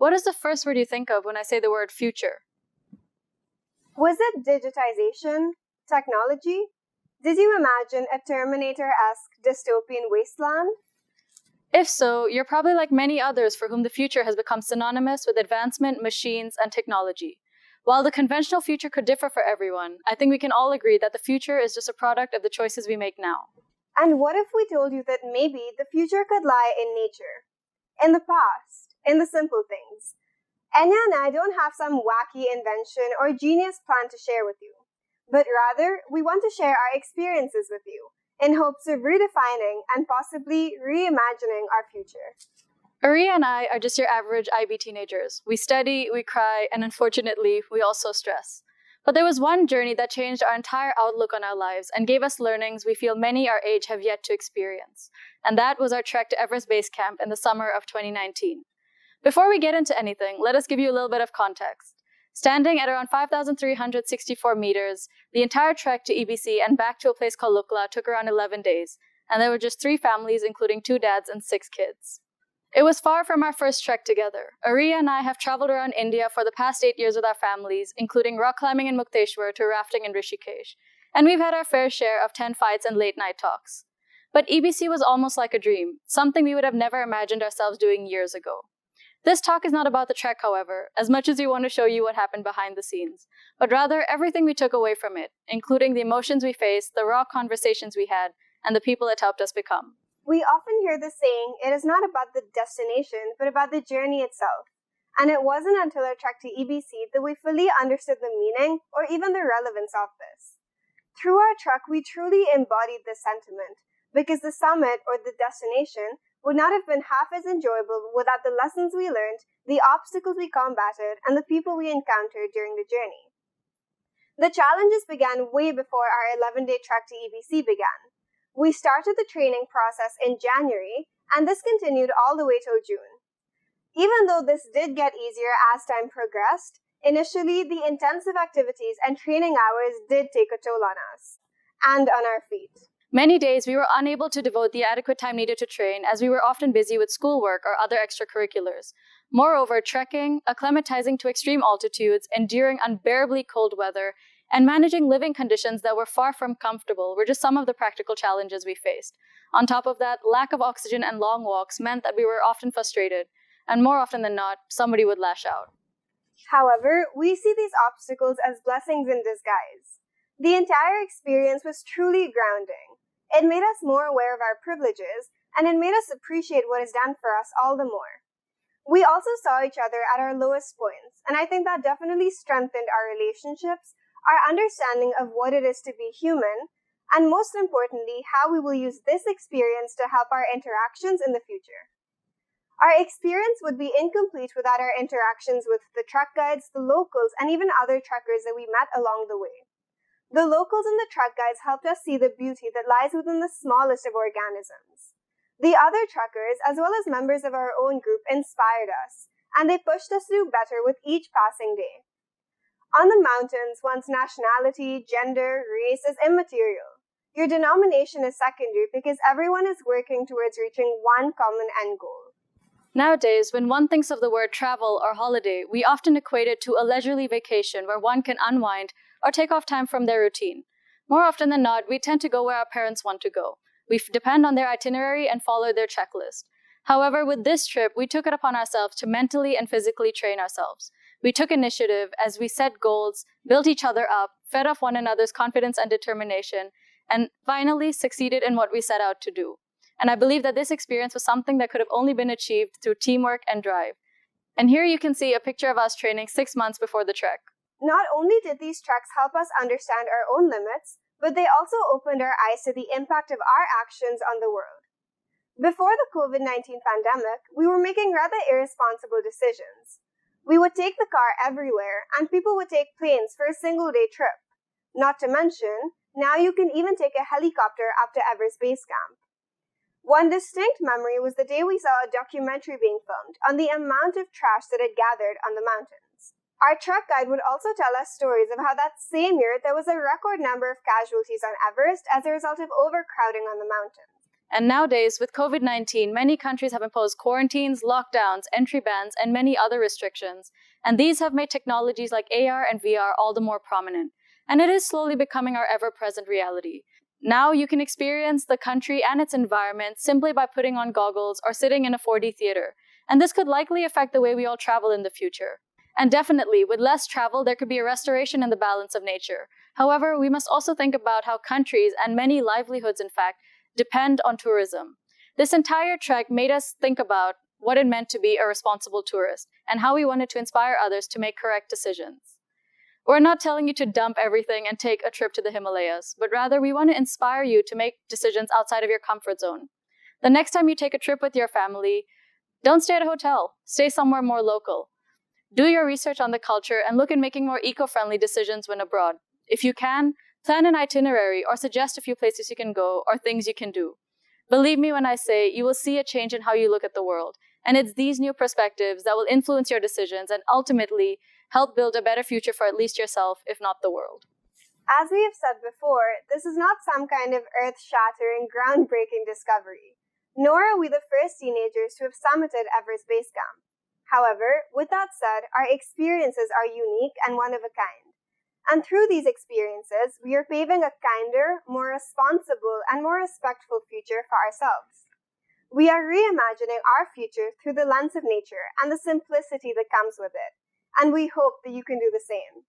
What is the first word you think of when I say the word future? Was it digitization? Technology? Did you imagine a Terminator-esque dystopian wasteland? If so, you're probably like many others for whom the future has become synonymous with advancement, machines, and technology. While the conventional future could differ for everyone, I think we can all agree that the future is just a product of the choices we make now. And what if we told you that maybe the future could lie in nature, in the past, in the simple things? Enya and I don't have some wacky invention or genius plan to share with you, but rather we want to share our experiences with you in hopes of redefining and possibly reimagining our future. Ariya and I are just your average IB teenagers. We study, we cry, and unfortunately, we also stress. But there was one journey that changed our entire outlook on our lives and gave us learnings we feel many our age have yet to experience. And that was our trek to Everest Base Camp in the summer of 2019. Before we get into anything, let us give you a little bit of context. Standing at around 5,364 meters, the entire trek to EBC and back to a place called Lukla took around 11 days, and there were just 3 families, including 2 dads and 6 kids. It was far from our first trek together. Ariya and I have traveled around India for the past 8 years with our families, including rock climbing in Mukteshwar to rafting in Rishikesh, and we've had our fair share of 10 fights and late-night talks. But EBC was almost like a dream, something we would have never imagined ourselves doing years ago. This talk is not about the trek, however, as much as we want to show you what happened behind the scenes, but rather everything we took away from it, including the emotions we faced, the raw conversations we had, and the people it helped us become. We often hear the saying, it is not about the destination, but about the journey itself. And it wasn't until our trek to EBC that we fully understood the meaning or even the relevance of this. Through our trek, we truly embodied this sentiment, because the summit or the destination would not have been half as enjoyable without the lessons we learned, the obstacles we combated, and the people we encountered during the journey. The challenges began way before our 11-day trek to EBC began. We started the training process in January, and this continued all the way till June. Even though this did get easier as time progressed, initially the intensive activities and training hours did take a toll on us, and on our feet. Many days we were unable to devote the adequate time needed to train as we were often busy with schoolwork or other extracurriculars. Moreover, trekking, acclimatizing to extreme altitudes, enduring unbearably cold weather, and managing living conditions that were far from comfortable were just some of the practical challenges we faced. On top of that, lack of oxygen and long walks meant that we were often frustrated, and more often than not, somebody would lash out. However, we see these obstacles as blessings in disguise. The entire experience was truly grounding. It made us more aware of our privileges, and it made us appreciate what is done for us all the more. We also saw each other at our lowest points, and I think that definitely strengthened our relationships, our understanding of what it is to be human, and most importantly, how we will use this experience to help our interactions in the future. Our experience would be incomplete without our interactions with the trek guides, the locals, and even other trekkers that we met along the way. The locals and the trek guides helped us see the beauty that lies within the smallest of organisms. The other trekkers, as well as members of our own group, inspired us, and they pushed us to do better with each passing day. On the mountains, one's nationality, gender, race is immaterial. Your denomination is secondary because everyone is working towards reaching one common end goal. Nowadays, when one thinks of the word travel or holiday, we often equate it to a leisurely vacation where one can unwind or take off time from their routine. More often than not, we tend to go where our parents want to go. We depend on their itinerary and follow their checklist. However, with this trip, we took it upon ourselves to mentally and physically train ourselves. We took initiative as we set goals, built each other up, fed off one another's confidence and determination, and finally succeeded in what we set out to do. And I believe that this experience was something that could have only been achieved through teamwork and drive. And here you can see a picture of us training 6 months before the trek. Not only did these treks help us understand our own limits, but they also opened our eyes to the impact of our actions on the world. Before the COVID-19 pandemic, we were making rather irresponsible decisions. We would take the car everywhere, and people would take planes for a single-day trip. Not to mention, now you can even take a helicopter up to Everest Base Camp. One distinct memory was the day we saw a documentary being filmed on the amount of trash that had gathered on the mountains. Our trek guide would also tell us stories of how that same year there was a record number of casualties on Everest as a result of overcrowding on the mountain. And nowadays, with COVID-19, many countries have imposed quarantines, lockdowns, entry bans, and many other restrictions. And these have made technologies like AR and VR all the more prominent. And it is slowly becoming our ever-present reality. Now you can experience the country and its environment simply by putting on goggles or sitting in a 4D theater. And this could likely affect the way we all travel in the future. And definitely, with less travel, there could be a restoration in the balance of nature. However, we must also think about how countries, and many livelihoods in fact, depend on tourism. This entire trek made us think about what it meant to be a responsible tourist and how we wanted to inspire others to make correct decisions. We're not telling you to dump everything and take a trip to the Himalayas, but rather we want to inspire you to make decisions outside of your comfort zone. The next time you take a trip with your family, don't stay at a hotel, stay somewhere more local. Do your research on the culture and look at making more eco-friendly decisions when abroad. If you can, plan an itinerary or suggest a few places you can go or things you can do. Believe me when I say you will see a change in how you look at the world. And it's these new perspectives that will influence your decisions and ultimately help build a better future for at least yourself, if not the world. As we have said before, this is not some kind of earth-shattering, groundbreaking discovery, nor are we the first teenagers to have summited Everest Base Camp. However, with that said, our experiences are unique and one of a kind. And through these experiences, we are paving a kinder, more responsible, and more respectful future for ourselves. We are reimagining our future through the lens of nature and the simplicity that comes with it, and we hope that you can do the same.